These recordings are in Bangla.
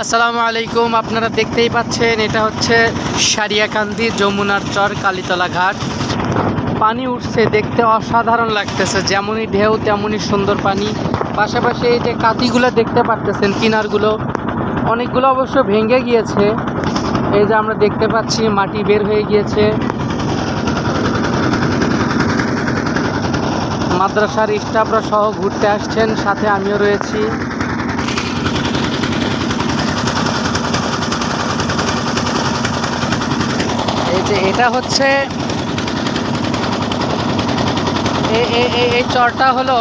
আসসালামু আলাইকুম। আপনারা দেখতেই পাচ্ছেন এটা হচ্ছে সারিয়াকান্দি যমুনার চর কালীতলা ঘাট। পানি উঠছে, দেখতে অসাধারণ লাগতেছে, যেমনই ঢেউ তেমনই সুন্দর পানি। পাশাপাশি এই যে কাতিগুলো দেখতে পাচ্ছেন, কিনারগুলো অনেকগুলো অবশ্য ভেঙে গিয়েছে। এই যে আমরা দেখতে পাচ্ছি মাটি বের হয়ে গিয়েছে। মাদ্রাসার স্টাফরা সহ ঘুরতে আসছেন, সাথে আমিও রয়েছি। এই যে এটা হচ্ছে এই চরটা হলো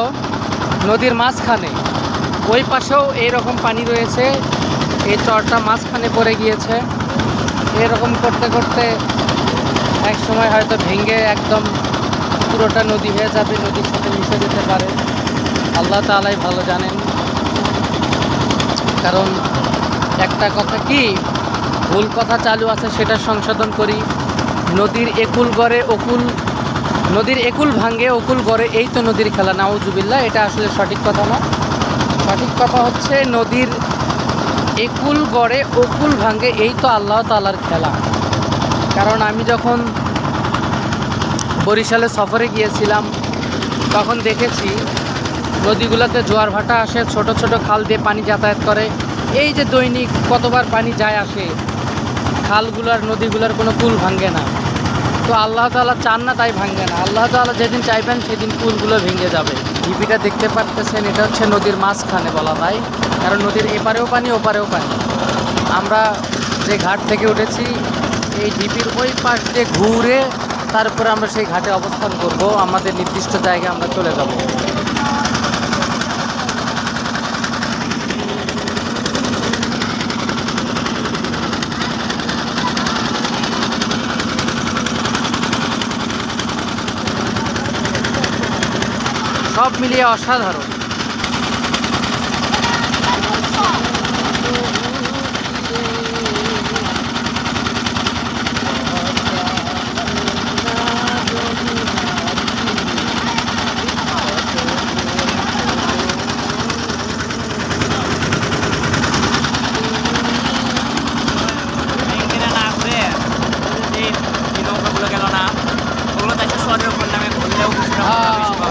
নদীর মাঝখানে, ওই পাশেও এইরকম পানি রয়েছে। এই চরটা মাঝখানে পড়ে গিয়েছে। এরকম করতে করতে এক সময় হয়তো ভেঙে একদম পুরোটা নদী হয়ে যাবে, নদীর সাথে মিশে যেতে পারে। আল্লাহ তাআলাই ভালো জানেন। কারণ একটা কথা কি, ভুল কথা চালু আছে সেটা সংশোধন করি। নদীর একুল গড়ে অকুল, নদীর একুল ভাঙ্গে অকুল গড়ে, এই তো নদীর খেলা। নাউজুবিল্লাহ, এটা আসলে সঠিক কথা না। সঠিক কথা হচ্ছে নদীর একুল গড়ে অকুল ভাঙ্গে, এই তো আল্লাহ তাআলার খেলা। কারণ আমি যখন বরিশালে সফরে গিয়েছিলাম তখন দেখেছি নদীগুলোতে জোয়ার ভাটা আসে, ছোট ছোট খাল দিয়ে পানি যাতায়াত করে। এই যে দৈনিক কতবার পানি যায় আসে, খালগুলোর নদীগুলোর কোনো কুল ভাঙ্গে না। তো আল্লাহ তাআলা চান না তাই ভাঙ্গে না। আল্লাহ তাআলা যেদিন চাইবেন সেদিন কুলগুলো ভেঙে যাবে। ঢিপিটা দেখতে পাচ্ছেন, এটা হচ্ছে নদীর মাঝখানে বলা হয়, কারণ নদীর এপারেও পানি ওপারেও পানি। আমরা যে ঘাট থেকে উঠেছি এই ঢিপির ওই পাশ দিয়ে ঘুরে তারপরে আমরা সেই ঘাটে অবস্থান করব, আমাদের নির্দিষ্ট জায়গায় আমরা চলে যাব। সব মিলিয়ে অসাধারণ।